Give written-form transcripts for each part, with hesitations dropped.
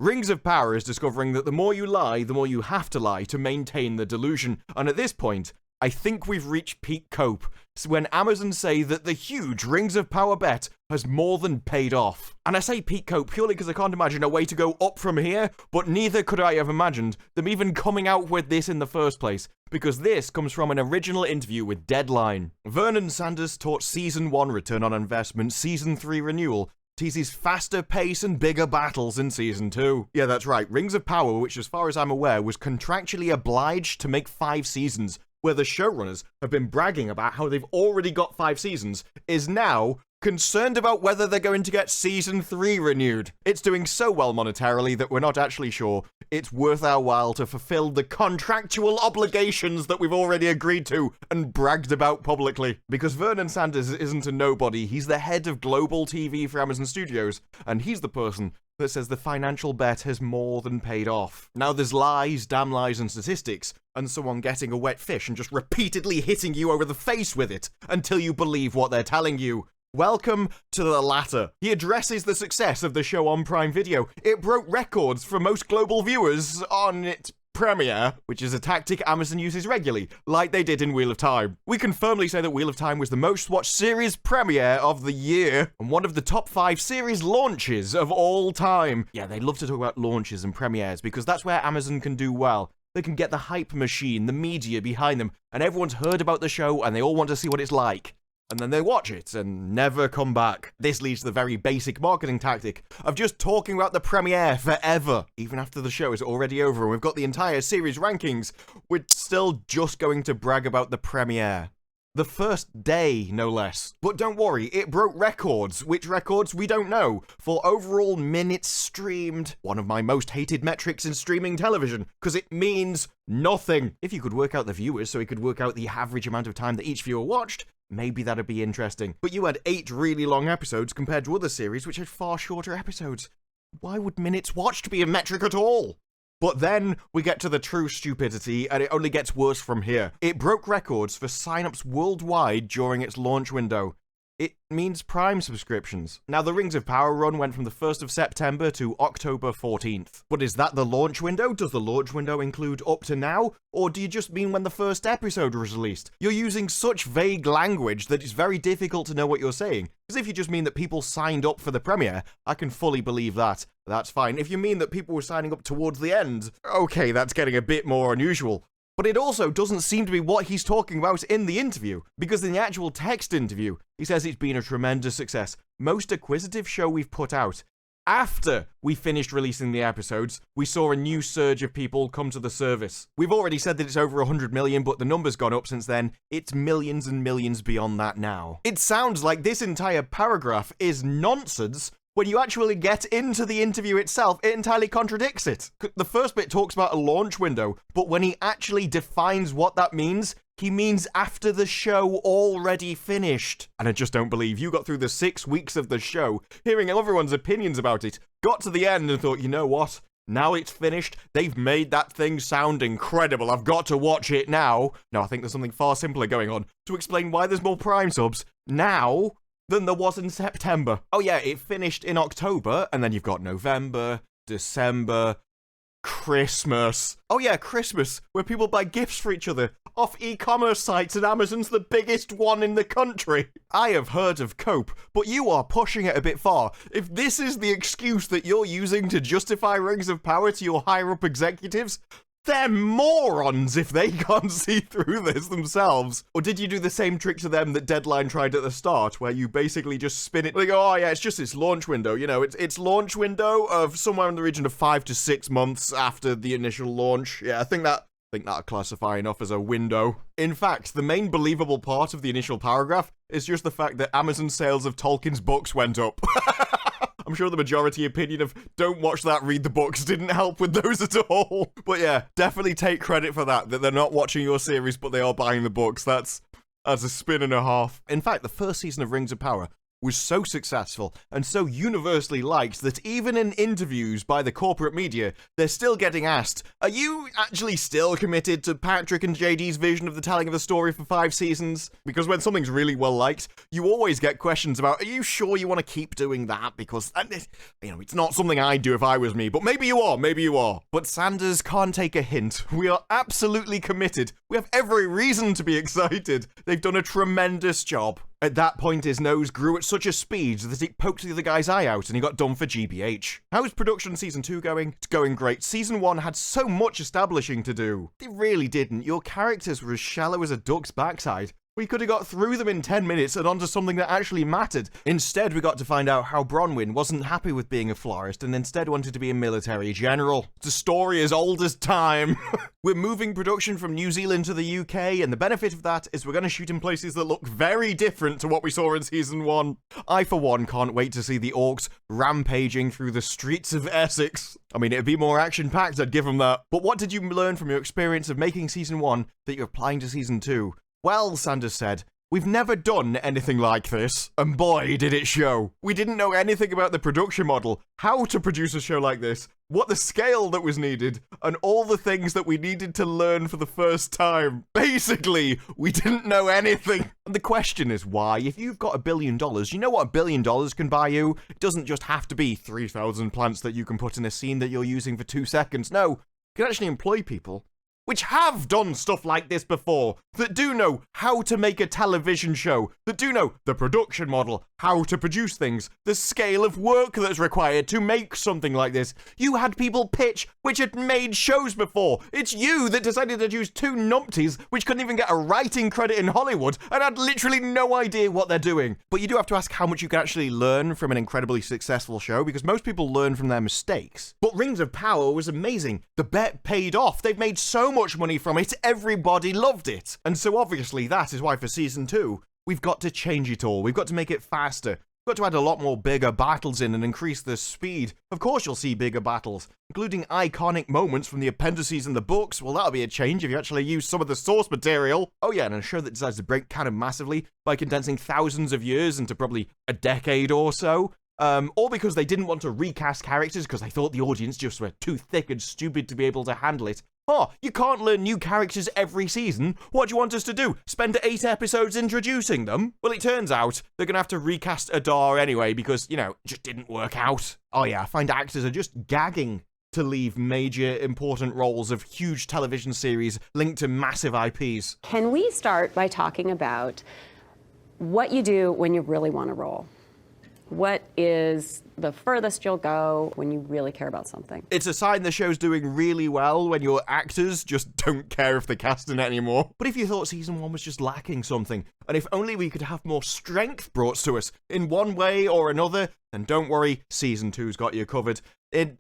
Rings of Power is discovering that the more you lie, the more you have to lie to maintain the delusion. And at this point, I think we've reached peak cope. So when Amazon say that the huge Rings of Power bet has more than paid off. And I say peak cope purely because I can't imagine a way to go up from here, but neither could I have imagined them even coming out with this in the first place, because this comes from an original interview with Deadline. Vernon Sanders taught Season 1 return on investment, Season 3 renewal, teases faster pace and bigger battles in Season 2. Yeah, that's right, Rings of Power, which as far as I'm aware was contractually obliged to make 5 seasons, where the showrunners have been bragging about how they've already got 5 seasons, is now concerned about whether they're going to get Season 3 renewed. It's doing so well monetarily that we're not actually sure it's worth our while to fulfill the contractual obligations that we've already agreed to and bragged about publicly. Because Vernon Sanders isn't a nobody, he's the head of global TV for Amazon Studios, and he's the person that says the financial bet has more than paid off. Now there's lies, damn lies, and statistics, and someone getting a wet fish and just repeatedly hitting you over the face with it until you believe what they're telling you. Welcome to the latter. He addresses the success of the show on Prime Video. It broke records for most global viewers on its premiere, which is a tactic Amazon uses regularly, like they did in Wheel of Time. We can firmly say that Wheel of Time was the most watched series premiere of the year, and one of the top 5 series launches of all time. Yeah, they love to talk about launches and premieres, because that's where Amazon can do well. They can get the hype machine, the media behind them, and everyone's heard about the show, and they all want to see what it's like. And then they watch it and never come back. This leads to the very basic marketing tactic of just talking about the premiere forever. Even after the show is already over and we've got the entire series rankings, we're still just going to brag about the premiere. The first day, no less. But don't worry, it broke records. Which records? We don't know. For overall minutes streamed. One of my most hated metrics in streaming television, because it means nothing. If you could work out the viewers so you could work out the average amount of time that each viewer watched, maybe that'd be interesting. But you had 8 really long episodes compared to other series which had far shorter episodes. Why would minutes watched be a metric at all? But then we get to the true stupidity, and it only gets worse from here. It broke records for signups worldwide during its launch window. It means Prime subscriptions. Now, the Rings of Power run went from the 1st of September to October 14th. But is that the launch window? Does the launch window include up to now? Or do you just mean when the first episode was released? You're using such vague language that it's very difficult to know what you're saying. Because if you just mean that people signed up for the premiere, I can fully believe that. That's fine. If you mean that people were signing up towards the end, okay, that's getting a bit more unusual. But it also doesn't seem to be what he's talking about in the interview, because in the actual text interview, he says it's been a tremendous success, most acquisitive show we've put out. After we finished releasing the episodes, we saw a new surge of people come to the service. We've already said that it's over 100 million, but the number's gone up since then. It's millions and millions beyond that now. It sounds like this entire paragraph is nonsense. When you actually get into the interview itself, it entirely contradicts it. The first bit talks about a launch window, but when he actually defines what that means, he means after the show already finished. And I just don't believe you got through the 6 weeks of the show, hearing everyone's opinions about it, got to the end and thought, you know what? Now it's finished. They've made that thing sound incredible. I've got to watch it now. No, I think there's something far simpler going on to explain why there's more Prime subs now than there was in September. Oh yeah, it finished in October, and then you've got November, December, Christmas. Oh yeah, Christmas, where people buy gifts for each other off e-commerce sites, and Amazon's the biggest one in the country. I have heard of cope, but you are pushing it a bit far. If this is the excuse that you're using to justify Rings of Power to your higher-up executives, they're morons if they can't see through this themselves. Or did you do the same trick to them that Deadline tried at the start, where you basically just spin it, like, oh yeah, it's just its launch window, you know, it's launch window of somewhere in the region of 5 to 6 months after the initial launch. Yeah, I think that'll classify enough as a window. In fact, the main believable part of the initial paragraph is just the fact that Amazon sales of Tolkien's books went up. I'm sure the majority opinion of don't watch that, read the books didn't help with those at all. But yeah, definitely take credit for that they're not watching your series, but they are buying the books. That's a spin and a half. In fact, the first season of Rings of Power was so successful and so universally liked that even in interviews by the corporate media, they're still getting asked, are you actually still committed to Patrick and JD's vision of the telling of the story for 5 seasons? Because when something's really well liked, you always get questions about, are you sure you want to keep doing that? Because, it's not something I'd do if I was me, but maybe you are. But Sanders can't take a hint. We are absolutely committed. We have every reason to be excited. They've done a tremendous job. At that point, his nose grew at such a speed that it poked the other guy's eye out and he got done for GBH. How is production season 2 going? It's going great. Season 1 had so much establishing to do. It really didn't. Your characters were as shallow as a duck's backside. We could have got through them in 10 minutes and onto something that actually mattered. Instead, we got to find out how Bronwyn wasn't happy with being a florist and instead wanted to be a military general. It's a story as old as time. We're moving production from New Zealand to the UK, and the benefit of that is we're going to shoot in places that look very different to what we saw in season 1. I, for one, can't wait to see the orcs rampaging through the streets of Essex. I mean, it'd be more action-packed, I'd give them that. But what did you learn from your experience of making season 1 that you're applying to season 2? Well, Sanders said, we've never done anything like this, and boy, did it show. We didn't know anything about the production model, how to produce a show like this, what the scale that was needed, and all the things that we needed to learn for the first time. Basically, we didn't know anything. And the question is why? If you've got $1 billion, you know what $1 billion can buy you? It doesn't just have to be 3,000 plants that you can put in a scene that you're using for 2 seconds. No, you can actually employ people which have done stuff like this before, that do know how to make a television show, that do know the production model, how to produce things, the scale of work that's required to make something like this. You had people pitch which had made shows before. It's you that decided to choose 2 numpties which couldn't even get a writing credit in Hollywood and had literally no idea what they're doing. But you do have to ask how much you can actually learn from an incredibly successful show, because most people learn from their mistakes. But Rings of Power was amazing. The bet paid off. They've made so much money from it, everybody loved it. And so obviously that is why for season 2, we've got to change it all. We've got to make it faster. We've got to add a lot more bigger battles in and increase the speed. Of course you'll see bigger battles, including iconic moments from the appendices in the books. Well, that'll be a change if you actually use some of the source material. Oh yeah, and a show that decides to break canon massively by condensing thousands of years into probably a decade or so. All because they didn't want to recast characters because they thought the audience just were too thick and stupid to be able to handle it. Oh, you can't learn new characters every season. What do you want us to do? Spend 8 episodes introducing them? Well, it turns out they're going to have to recast Adar anyway because, it just didn't work out. Oh yeah, I find actors are just gagging to leave major important roles of huge television series linked to massive IPs. Can we start by talking about what you do when you really want to roll? What is the furthest you'll go when you really care about something? It's a sign the show's doing really well when your actors just don't care if they're casting it anymore. But if you thought season 1 was just lacking something, and if only we could have more strength brought to us in one way or another, then don't worry, season 2's got you covered.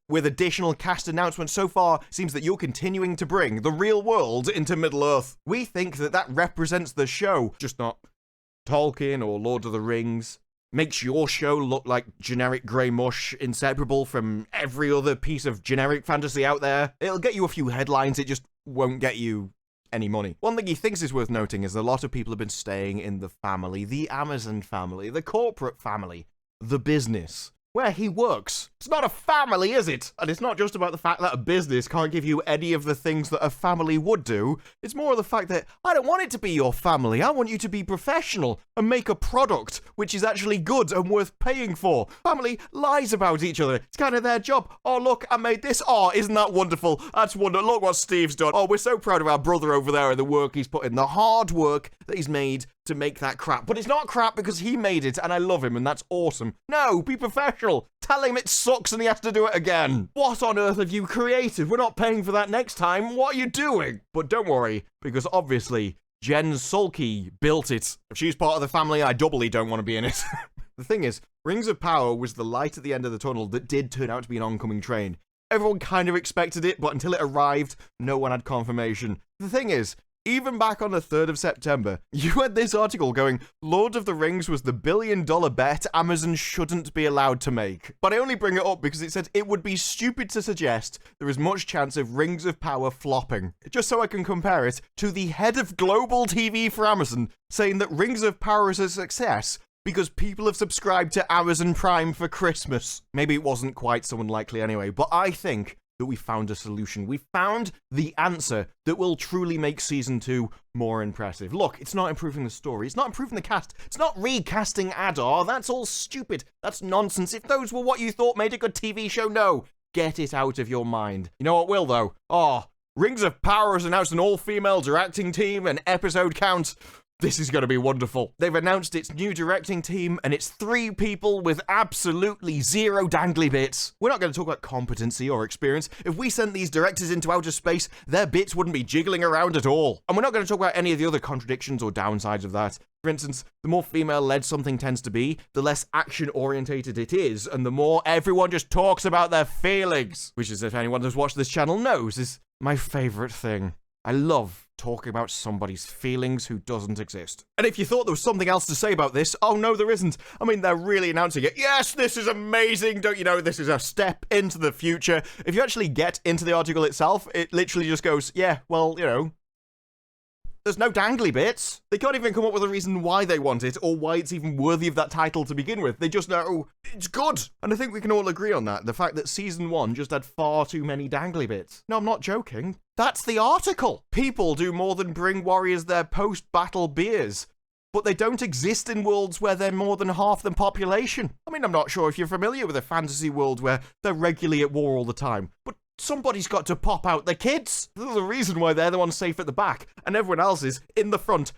With additional cast announcements so far, seems that you're continuing to bring the real world into Middle-earth. We think that represents the show, just not Tolkien or Lord of the Rings. Makes your show look like generic grey mush, inseparable from every other piece of generic fantasy out there. It'll get you a few headlines, it just won't get you any money. One thing he thinks is worth noting is a lot of people have been staying in the family, the Amazon family, the corporate family, the business, where he works. It's not a family, is it? And it's not just about the fact that a business can't give you any of the things that a family would do. It's more of the fact that I don't want it to be your family. I want you to be professional and make a product which is actually good and worth paying for. Family lies about each other. It's kind of their job. Oh, look, I made this. Oh, isn't that wonderful? That's wonderful. Look what Steve's done. Oh, we're so proud of our brother over there and the work he's put in, the hard work that he's made to make that crap. But it's not crap because he made it and I love him and that's awesome. No, be professional. Tell him it sucks and he has to do it again. What on earth have you created? We're not paying for that next time. What are you doing? But don't worry, because obviously Jen Sulky built it. If she's part of the family, I doubly don't want to be in it. The thing is, Rings of Power was the light at the end of the tunnel that did turn out to be an oncoming train. Everyone kind of expected it, but until it arrived, no one had confirmation. The thing is, even back on the 3rd of September, you had this article going, Lord of the Rings was the $1 billion bet Amazon shouldn't be allowed to make. But I only bring it up because it said it would be stupid to suggest there is much chance of Rings of Power flopping. Just so I can compare it to the head of global TV for Amazon saying that Rings of Power is a success because people have subscribed to Amazon Prime for Christmas. Maybe it wasn't quite so unlikely anyway, but I think that we found a solution. We found the answer that will truly make season 2 more impressive. Look, it's not improving the story. It's not improving the cast. It's not recasting Adar. That's all stupid. That's nonsense. If those were what you thought made a good TV show, no. Get it out of your mind. You know what will, though? Rings of Power has announced an all-female directing team and episode count. This is going to be wonderful. They've announced its new directing team, and it's 3 people with absolutely 0 dangly bits. We're not going to talk about competency or experience. If we sent these directors into outer space, their bits wouldn't be jiggling around at all. And we're not going to talk about any of the other contradictions or downsides of that. For instance, the more female-led something tends to be, the less action-orientated it is, and the more everyone just talks about their feelings, which is, if anyone has watched this channel knows, is my favorite thing. I love talking about somebody's feelings who doesn't exist. And if you thought there was something else to say about this, oh no, there isn't. I mean, they're really announcing it. Yes, this is amazing. Don't you know, this is a step into the future. If you actually get into the article itself, it literally just goes, yeah, well, you know, there's no dangly bits. They can't even come up with a reason why they want it or why it's even worthy of that title to begin with. They just know it's good. And I think we can all agree on that. The fact that season 1 just had far too many dangly bits. No, I'm not joking. That's the article. People do more than bring warriors their post-battle beers, but they don't exist in worlds where they're more than half the population. I mean, I'm not sure if you're familiar with a fantasy world where they're regularly at war all the time, but somebody's got to pop out the kids. There's a reason why they're the ones safe at the back, and everyone else is in the front,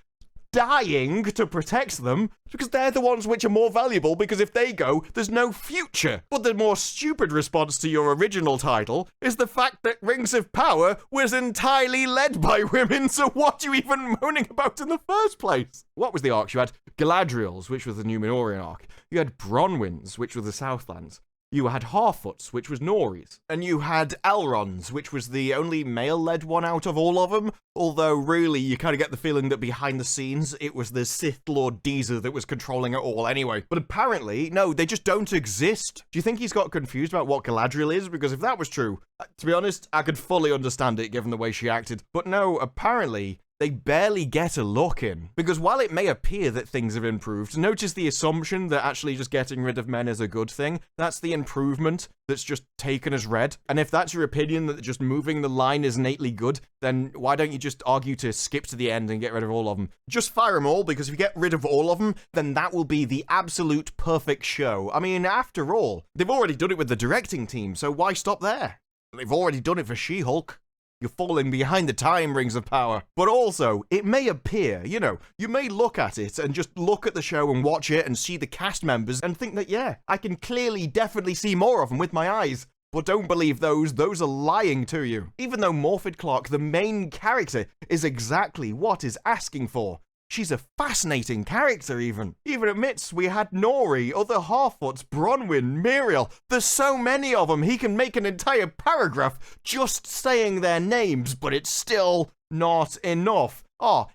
dying to protect them, because they're the ones which are more valuable, because if they go, there's no future. But the more stupid response to your original title is the fact that Rings of Power was entirely led by women, so what are you even moaning about in the first place? What was the arcs? You had Galadriel's, which was the Númenórean arc. You had Bronwyn's, which were the Southlands. You had Harfoot's, which was Nori's. And you had Elrond's, which was the only male-led one out of all of them. Although, really, you kind of get the feeling that behind the scenes, it was the Sith Lord Deezer that was controlling it all anyway. But apparently, no, they just don't exist. Do you think he's got confused about what Galadriel is? Because if that was true, to be honest, I could fully understand it given the way she acted. But no, apparently they barely get a look in. Because while it may appear that things have improved, notice the assumption that actually just getting rid of men is a good thing. That's the improvement that's just taken as read. And if that's your opinion, that just moving the line is innately good, then why don't you just argue to skip to the end and get rid of all of them? Just fire them all, because if you get rid of all of them, then that will be the absolute perfect show. I mean, after all, they've already done it with the directing team, so why stop there? They've already done it for She-Hulk. You're falling behind the time, Rings of Power. But also, it may appear, you know, you may look at it and just look at the show and watch it and see the cast members and think that, yeah, I can clearly, definitely see more of them with my eyes. But don't believe those are lying to you. Even though Morfydd Clark, the main character, is exactly what is asking for. She's a fascinating character, even. Even admits we had Nori, other Harfoots, Bronwyn, Muriel. There's so many of them, he can make an entire paragraph just saying their names, but it's still not enough.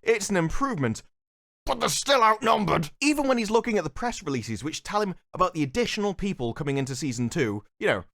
It's an improvement, but they're still outnumbered. Even when he's looking at the press releases, which tell him about the additional people coming into season 2, you know,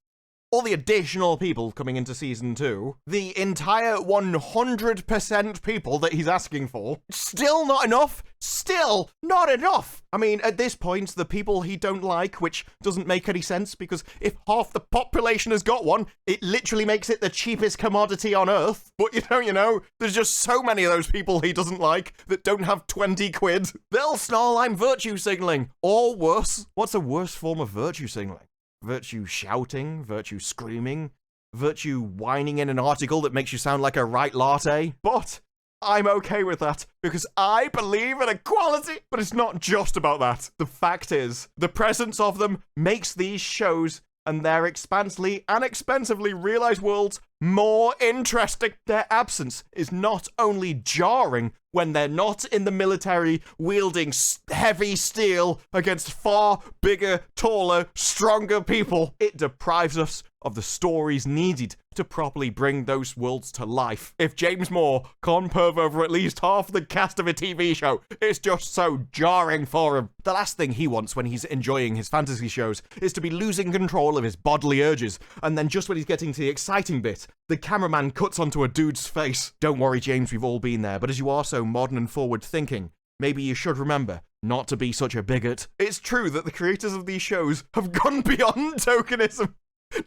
all the additional people coming into season 2, the entire 100% people that he's asking for, still not enough. Still not enough. I mean, at this point, the people he don't like, which doesn't make any sense, because if half the population has got one, it literally makes it the cheapest commodity on Earth. But you know, there's just so many of those people he doesn't like that don't have 20 quid. They'll snarl, I'm virtue signaling. Or worse, what's a worse form of virtue signaling? Virtue shouting, virtue screaming, virtue whining in an article that makes you sound like a right latte. But I'm okay with that because I believe in equality. But it's not just about that. The fact is, the presence of them makes these shows and their expansively and expensively realized worlds more interesting. Their absence is not only jarring when they're not in the military wielding heavy steel against far bigger, taller, stronger people, it deprives us of the stories needed to properly bring those worlds to life. If James Moore can't perv over at least half the cast of a TV show, it's just so jarring for him. The last thing he wants when he's enjoying his fantasy shows is to be losing control of his bodily urges, and then just when he's getting to the exciting bit, the cameraman cuts onto a dude's face. Don't worry, James, we've all been there, but as you are so modern and forward thinking, maybe you should remember not to be such a bigot. It's true that the creators of these shows have gone beyond tokenism.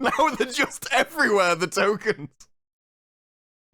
Now they're just everywhere, the tokens.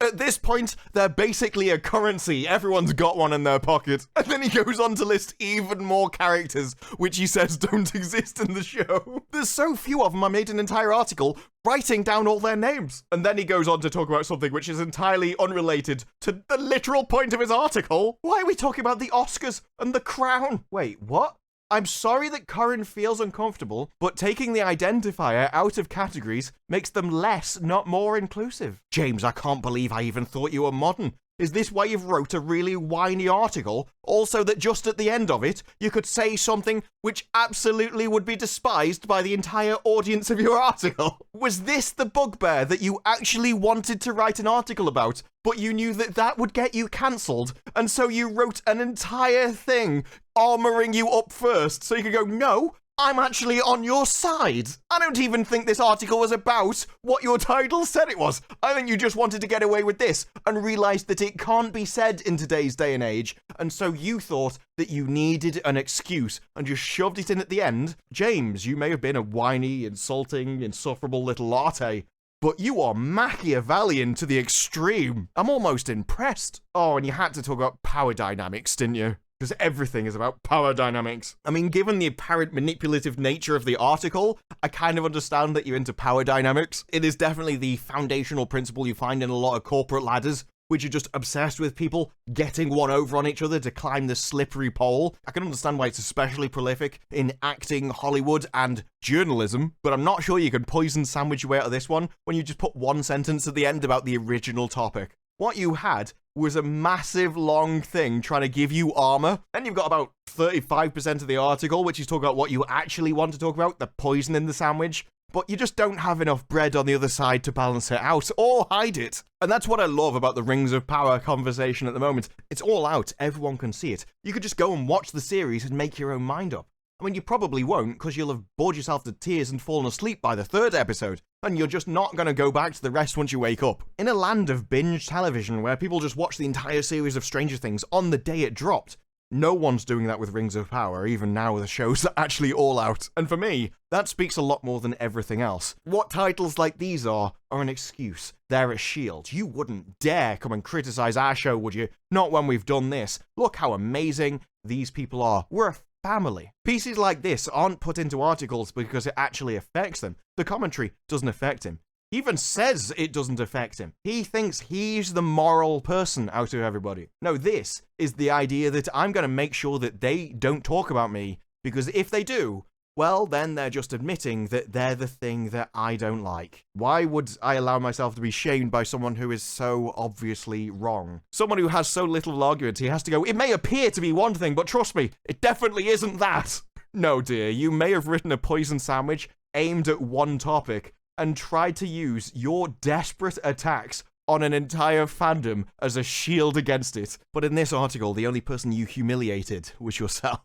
At this point, they're basically a currency. Everyone's got one in their pocket. And then he goes on to list even more characters, which he says don't exist in the show. There's so few of them, I made an entire article writing down all their names. And then he goes on to talk about something which is entirely unrelated to the literal point of his article. Why are we talking about the Oscars and the Crown? Wait, what? I'm sorry that Corin feels uncomfortable, but taking the identifier out of categories makes them less, not more inclusive. James, I can't believe I even thought you were modern. Is this why you've wrote a really whiny article? Also that just at the end of it, you could say something which absolutely would be despised by the entire audience of your article? Was this the bugbear that you actually wanted to write an article about, but you knew that that would get you cancelled, and so you wrote an entire thing armoring you up first so you could go, no, I'm actually on your side. I don't even think this article was about what your title said it was. I think you just wanted to get away with this and realized that it can't be said in today's day and age, and so you thought that you needed an excuse and just shoved it in at the end. James, you may have been a whiny, insulting, insufferable little latte, but you are Machiavellian to the extreme. I'm almost impressed. Oh, and you had to talk about power dynamics, didn't you? Because everything is about power dynamics. I mean, given the apparent manipulative nature of the article, I kind of understand that you're into power dynamics. It is definitely the foundational principle you find in a lot of corporate ladders, which are just obsessed with people getting one over on each other to climb the slippery pole. I can understand why it's especially prolific in acting, Hollywood, and journalism, but I'm not sure you can poison sandwich your way out of this one when you just put one sentence at the end about the original topic. What you had was a massive long thing trying to give you armor. Then you've got about 35% of the article, which is talking about what you actually want to talk about, the poison in the sandwich. But you just don't have enough bread on the other side to balance it out or hide it. And that's what I love about the Rings of Power conversation at the moment. It's all out. Everyone can see it. You could just go and watch the series and make your own mind up. I mean, you probably won't, because you'll have bored yourself to tears and fallen asleep by the 3rd episode, and you're just not going to go back to the rest once you wake up. In a land of binge television where people just watch the entire series of Stranger Things on the day it dropped, no one's doing that with Rings of Power, even now the shows are actually all out. And for me, that speaks a lot more than everything else. What titles like these are an excuse. They're a shield. You wouldn't dare come and criticize our show, would you? Not when we've done this. Look how amazing these people are. We're a family. Pieces like this aren't put into articles because it actually affects them. The commentary doesn't affect him. He even says it doesn't affect him. He thinks he's the moral person out of everybody. No, this is the idea that I'm going to make sure that they don't talk about me, because if they do, well, then they're just admitting that they're the thing that I don't like. Why would I allow myself to be shamed by someone who is so obviously wrong? Someone who has so little argument, he has to go, it may appear to be one thing, but trust me, it definitely isn't that. No, dear, you may have written a poison sandwich aimed at one topic and tried to use your desperate attacks on an entire fandom as a shield against it. But in this article, the only person you humiliated was yourself.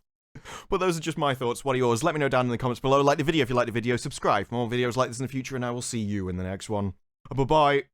But those are just my thoughts. What are yours? Let me know down in the comments below. Like the video if you like the video. Subscribe for more videos like this in the future, and I will see you in the next one. Bye-bye.